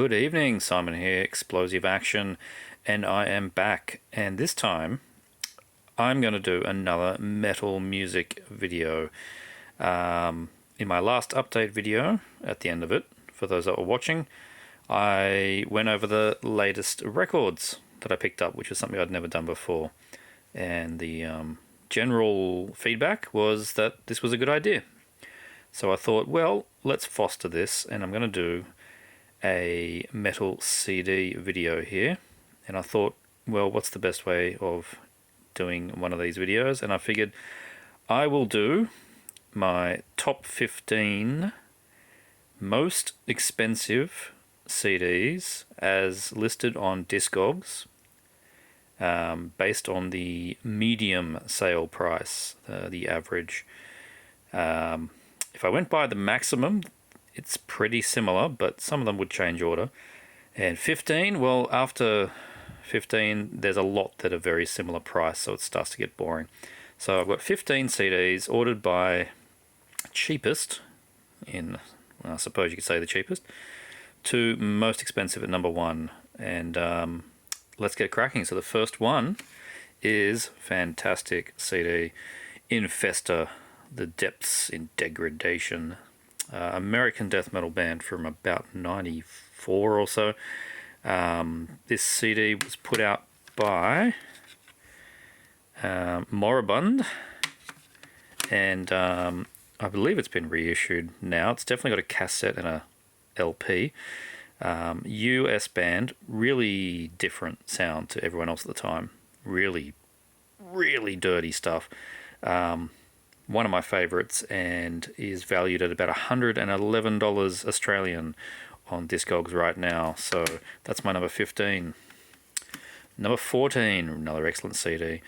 Good evening, Simon here, Explosive Action, and I am back. And this time, I'm going to do another metal music video. In my last update video, at the end of it, for those that were watching, I went over the latest records that I picked up, which is something I'd never done before. And the general feedback was that this was a good idea. So I thought, well, let's foster this, and I'm going to do a metal CD video here. And I thought, well, what's the best way of doing one of these videos? And I figured I will do my top 15 most expensive CDs as listed on Discogs, based on the medium sale price, the average. If I went by the maximum, it's pretty similar, but some of them would change order. And 15, well, after 15, there's a lot that are very similar price, so it starts to get boring. So I've got 15 CDs ordered by cheapest, well, I suppose you could say the cheapest, to most expensive at number one. And let's get cracking. So the first one is fantastic CD, Infesta, The Depths in Degradation. American death metal band from about 94 or so. This CD was put out by Moribund, and I believe it's been reissued now. It's definitely got a cassette and a LP. US band, really different sound to everyone else at the time. Really, really dirty stuff. One of my favourites, and is valued at about $111 Australian on Discogs right now. So that's my number 15. Number 14, another excellent CD.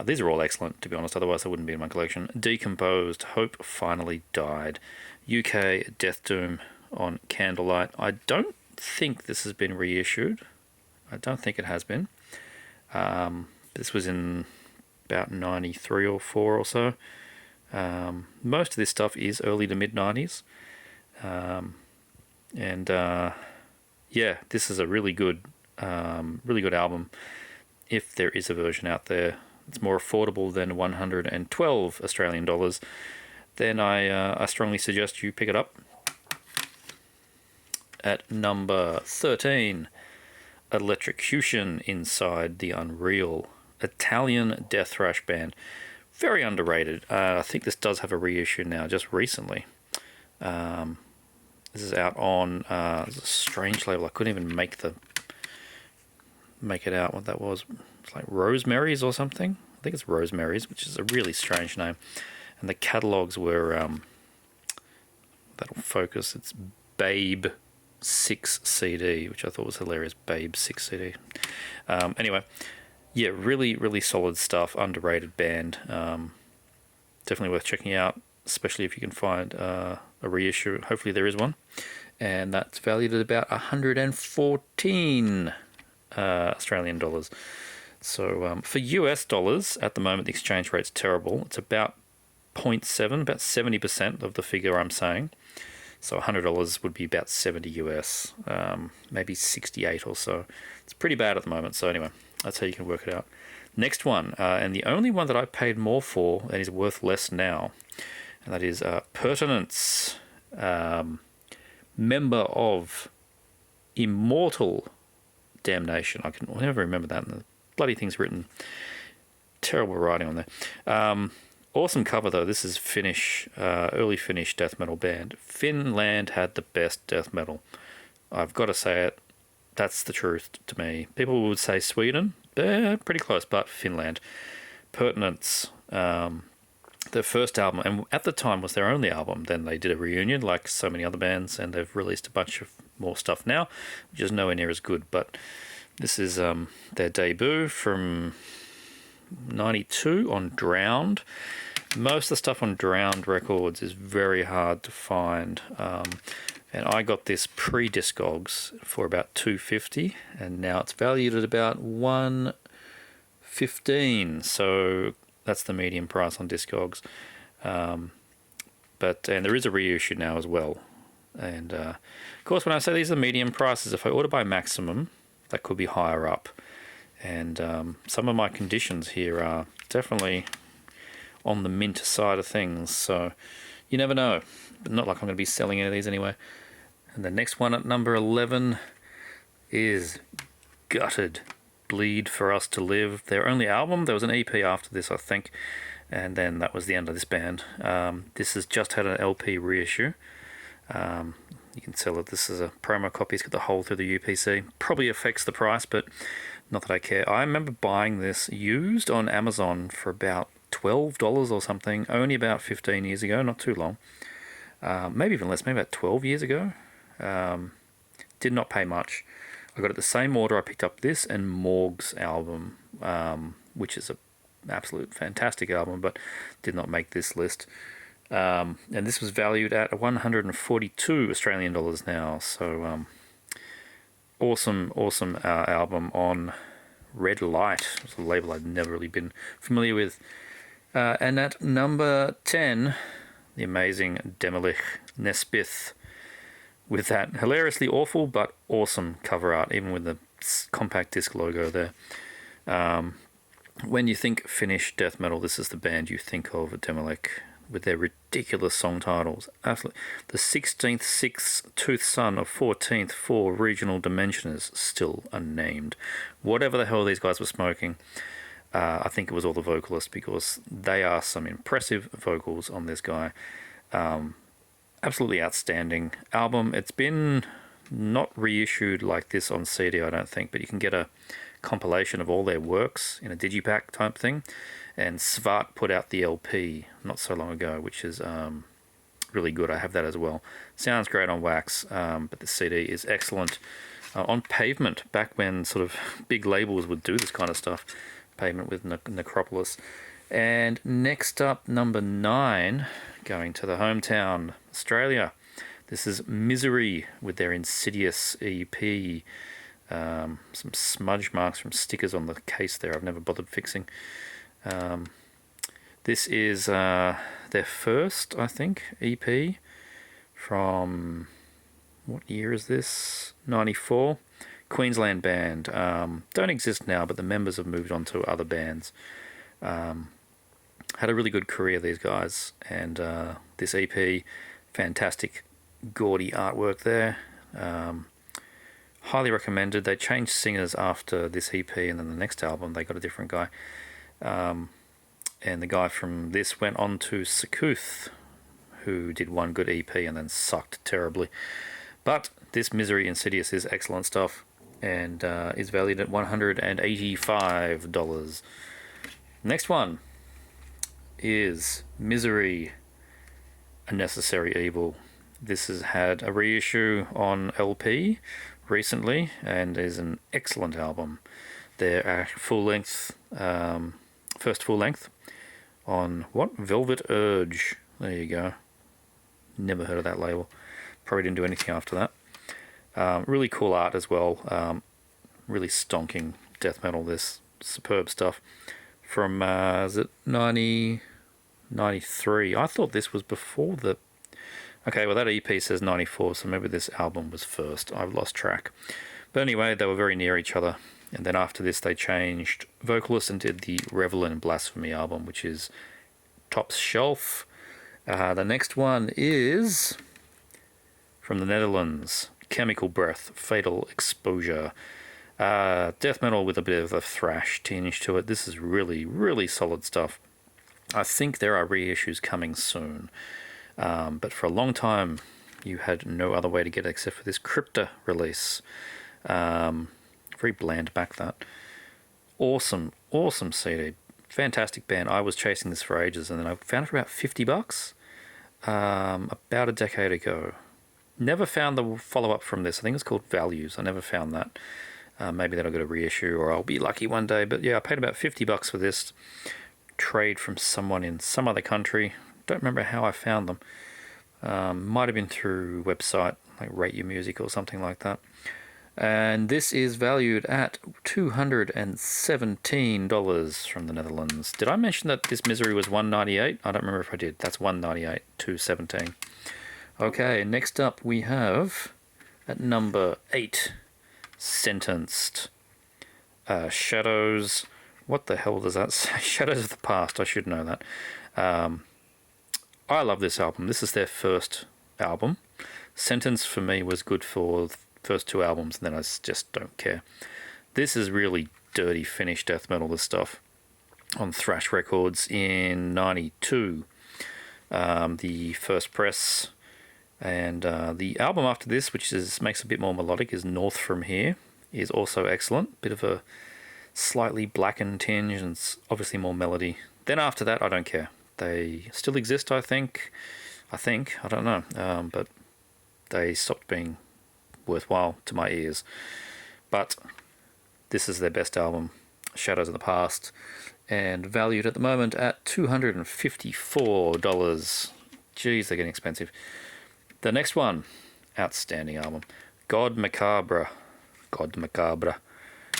These are all excellent, to be honest, otherwise they wouldn't be in my collection. Decomposed, Hope Finally Died. UK Death Doom on Candlelight. I don't think this has been reissued. I don't think it has been. This was in about 93 or 4 or so. Most of this stuff is early to mid 90s. Yeah, this is a really good album. If there is a version out there, it's more affordable than 112 Australian dollars. Then I strongly suggest you pick it up. At number 13, Electrocution Inside the Unreal, Italian death thrash band. Very underrated. I think this does have a reissue now, just recently. This is out on a strange label. I couldn't even make it out what that was. It's like Rosemary's or something. I think it's Rosemary's, which is a really strange name. And the catalogs were that'll focus. It's Babe 6 CD, which I thought was hilarious. Babe 6 CD. Anyway. Yeah, really, really solid stuff. Underrated band. Definitely worth checking out, especially if you can find a reissue. Hopefully there is one. And that's valued at about 114 Australian dollars. So for US dollars, at the moment, the exchange rate's terrible. It's about 0.7, about 70% of the figure I'm saying. So $100 would be about 70 US, maybe 68 or so. It's pretty bad at the moment. So anyway, that's how you can work it out. Next one, and the only one that I paid more for and is worth less now, and that is Pertinence, member of Immortal Damnation. I can never remember that, and the bloody thing's written. Terrible writing on there. Awesome cover though. This is Finnish, early Finnish death metal band. Finland had the best death metal. I've got to say it. That's the truth to me. People would say Sweden. They're pretty close, but Finland. Pertinence, their first album, and at the time was their only album. Then they did a reunion like so many other bands, and they've released a bunch of more stuff now, which is nowhere near as good. But this is their debut from 92 on Drowned. Most of the stuff on Drowned Records is very hard to find. And I got this pre-Discogs for about $250, and now it's valued at about $115. So that's the medium price on Discogs. And there is a reissue now as well. And of course, when I say these are medium prices, if I order by maximum, that could be higher up. And some of my conditions here are definitely on the mint side of things, so you never know. But not like I'm going to be selling any of these anyway. And the next one at number 11 is Gutted, Bleed for Us to Live. Their only album. There was an EP after this, I think, and then that was the end of this band. This has just had an LP reissue. You can sell it. This is a promo copy. It's got the hole through the UPC. Probably affects the price, but not that I care. I remember buying this used on Amazon for about $12 or something, only about 15 years ago, not too long. Maybe even less, maybe about 12 years ago. Did not pay much. I got it the same order. I picked up this and Morg's album, which is an absolute fantastic album, but did not make this list. And this was valued at 142 Australian dollars now. So awesome album on Red Light. It's a label I'd never really been familiar with. And at number 10, the amazing Demolich Nespith, with that hilariously awful but awesome cover art, even with the compact disc logo there. When you think Finnish death metal, this is the band you think of at Demolich, with their ridiculous song titles. Absolutely. The 16th Six-Tooth Son of 14th Four Regional Dimensioners, still unnamed. Whatever the hell these guys were smoking. I think it was all the vocalists, because they are some impressive vocals on this guy. Absolutely outstanding album. It's been not reissued like this on CD, I don't think, but you can get a compilation of all their works in a digipack type thing. And Svart put out the LP not so long ago, which is really good. I have that as well. Sounds great on wax, but the CD is excellent. On Pavement, back when sort of big labels would do this kind of stuff. Pavement with Necropolis. And next up, number 9, going to the hometown, Australia. This is Misery with their Insidious EP. Some smudge marks from stickers on the case there I've never bothered fixing. This is their first, I think, EP from, what year is this? 94. Queensland band. Don't exist now, but the members have moved on to other bands. Had a really good career, these guys, and this EP, fantastic gaudy artwork there. Highly recommended. They changed singers after this EP, and then the next album they got a different guy. And the guy from this went on to Sakuth, who did one good EP and then sucked terribly. But this Misery Insidious is excellent stuff, and is valued at $185. Next one is Misery, A Necessary Evil. This has had a reissue on LP recently and is an excellent album. Their first full length on what? Velvet Urge. There you go. Never heard of that label. Probably didn't do anything after that. Really cool art as well. Really stonking death metal. This superb stuff from is it 93? I thought this was before the. Okay, well that EP says 94, so maybe this album was first. I've lost track. But anyway, they were very near each other. And then after this, they changed vocalists and did the Revel in Blasphemy album, which is top shelf. The next one is from the Netherlands, Chemical Breath, Fatal Exposure. Death metal with a bit of a thrash tinge to it. This is really, really solid stuff. I think there are reissues coming soon. But for a long time, you had no other way to get it except for this Crypta release. Very bland back, that. Awesome CD. Fantastic band. I was chasing this for ages, and then I found it for about $50 about a decade ago. Never found the follow-up from this. I think it's called Values. I never found that. Maybe that'll get a reissue, or I'll be lucky one day. But yeah, I paid about $50 for this. Trade from someone in some other country. Don't remember how I found them. Might have been through a website like Rate Your Music or something like that. And this is valued at $217 from the Netherlands. Did I mention that this Misery was $198? I don't remember if I did. That's $198, $217. Okay, next up we have, at number 8, Sentenced. Shadows. What the hell does that say? Shadows of the Past. I should know that. I love this album. This is their first album. Sentence for me was good for the first 2 albums, and then I just don't care. This is really dirty Finnish death metal, this stuff. On Thrash Records in 92. The first press. And the album after this, which makes a bit more melodic, is North From Here. Is also excellent. Bit of a slightly blackened tinge and obviously more melody. Then after that, I don't care. They still exist, I think. I don't know. But they stopped being worthwhile to my ears. But this is their best album, Shadows of the Past, and valued at the moment at $254. Jeez, they're getting expensive. The next one, outstanding album, God Macabre.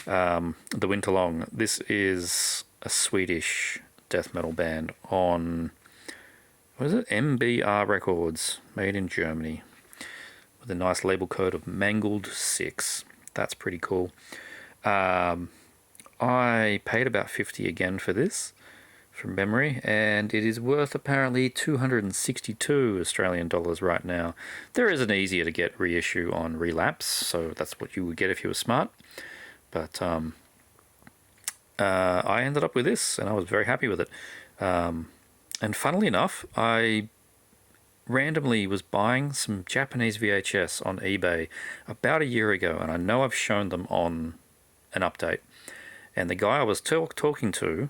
The Winterlong. This is a Swedish death metal band on, what is it? MBR Records, made in Germany, with a nice label code of Mangled 6. That's pretty cool. I paid about 50 again for this, from memory, and it is worth apparently 262 Australian dollars right now. There is an easier to get reissue on Relapse, so that's what you would get if you were smart. But I ended up with this, and I was very happy with it. And funnily enough, I randomly was buying some Japanese VHS on eBay about a year ago, and I know I've shown them on an update. And the guy I was talking to,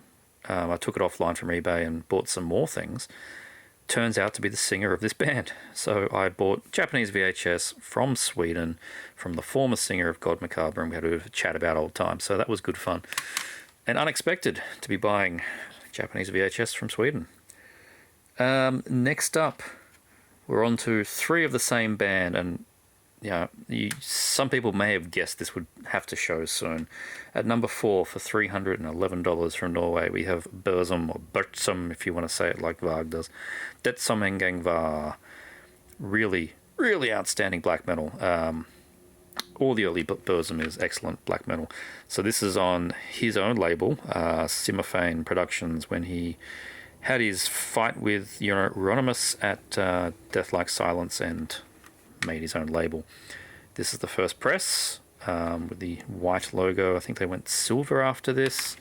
I took it offline from eBay and bought some more things, turns out to be the singer of this band. So I bought Japanese VHS from Sweden, from the former singer of God Macabre, and we had a bit of a chat about old times. So that was good fun. And unexpected to be buying Japanese VHS from Sweden. Next up, we're on to 3 of the same band, and some people may have guessed this would have to show soon. At number 4, for $311 from Norway, we have Burzum, or Burzum if you want to say it like Varg does. Det som en gang var. Really, really outstanding black metal. All the early Burzum is excellent black metal. So this is on his own label, Simmerfane Productions, when he had his fight with Euronymous at Death Like Silence and made his own label. This is the first press with the white logo. I think they went silver after this.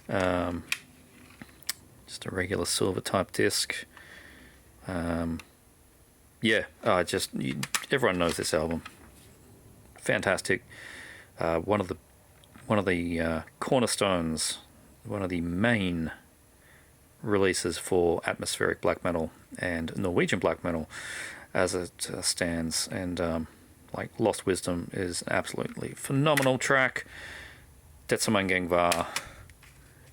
Just a regular silver type disc. Everyone knows this album. Fantastic. One of the cornerstones, one of the main releases for atmospheric black metal and Norwegian black metal as it stands, and Lost Wisdom is an absolutely phenomenal track. Det som en gang var.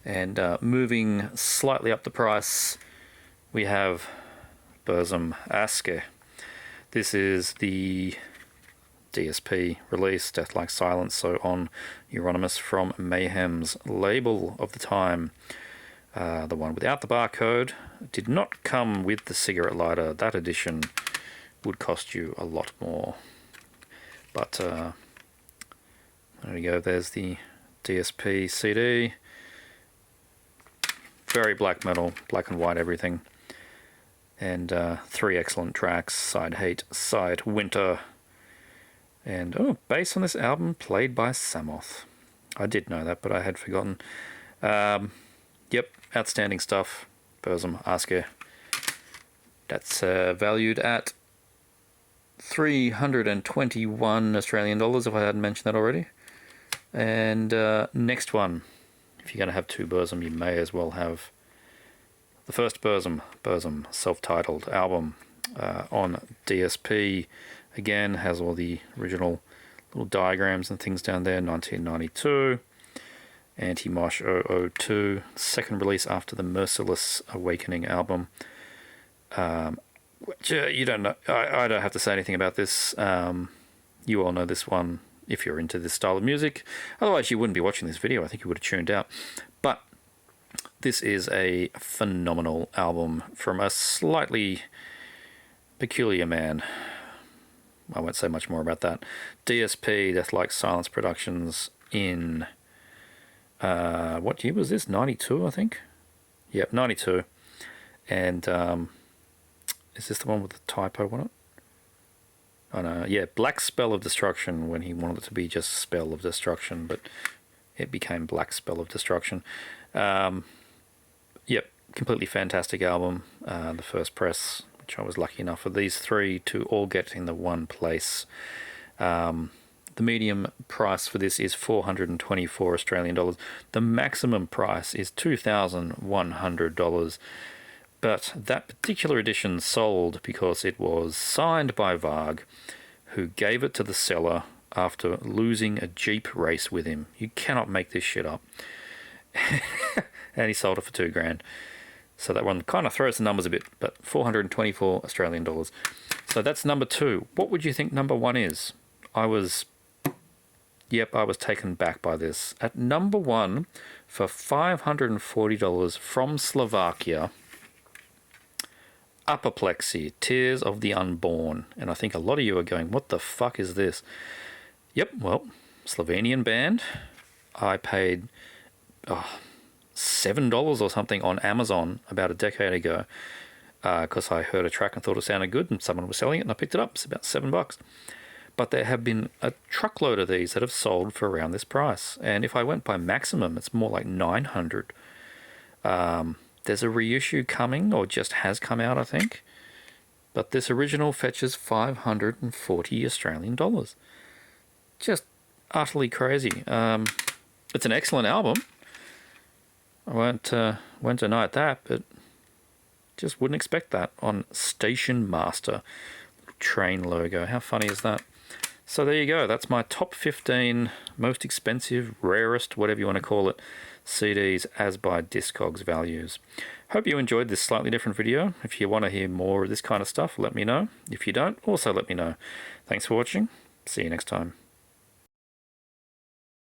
And moving slightly up the price, we have Burzum Aske. This is the DSP release, Death Like Silence, so on Euronymous from Mayhem's label of the time. The one without the barcode did not come with the cigarette lighter. That edition would cost you a lot more. But there we go, there's the DSP CD. Very black metal, black and white everything. And 3 excellent tracks, Side Hate, Side Winter. And bass on this album played by Samoth. I did know that, but I had forgotten. Yep, outstanding stuff. Burzum Aske. That's valued at 321 Australian dollars, if I hadn't mentioned that already. And next one, if you're going to have 2 Burzum, you may as well have the first Burzum self-titled album on DSP. Again, has all the original little diagrams and things down there. 1992. Anti-Mosh 002. Second release after the Merciless Awakening album. Which you don't know. I don't have to say anything about this. You all know this one if you're into this style of music. Otherwise, you wouldn't be watching this video. I think you would have tuned out. But this is a phenomenal album from a slightly Peculiar Man. I won't say much more about that. DSP, Death Like Silence Productions in... what year was this? 92, I think? Yep, 92. And is this the one with the typo on it? Oh no, yeah, Black Spell of Destruction, when he wanted it to be just Spell of Destruction, but it became Black Spell of Destruction. Yep, completely fantastic album. The first press, which I was lucky enough for these three to all get in the one place. The medium price for this is 424 Australian dollars. The maximum price is $2,100. But that particular edition sold because it was signed by Varg, who gave it to the seller after losing a Jeep race with him. You cannot make this shit up. And he sold it for $2,000. So that one kind of throws the numbers a bit, but 424 Australian dollars. So that's number 2. What would you think number 1 is? I was taken back by this. At number 1, for $540 from Slovakia, Apoplexy, Tears of the Unborn. And I think a lot of you are going, what the fuck is this? Yep, well, Slovenian band. I paid $7 or something on Amazon about a decade ago because I heard a track and thought it sounded good and someone was selling it and I picked it up. It's about $7. But there have been a truckload of these that have sold for around this price. And if I went by maximum, it's more like 900. There's a reissue coming, or just has come out, I think. But this original fetches 540 Australian dollars. Just utterly crazy. It's an excellent album. I won't deny that, but just wouldn't expect that on Station Master. Train logo. How funny is that? So there you go. That's my top 15 most expensive, rarest, whatever you want to call it, CDs as by Discogs values. Hope you enjoyed this slightly different video. If you want to hear more of this kind of stuff, let me know. If you don't, also let me know. Thanks for watching. See you next time.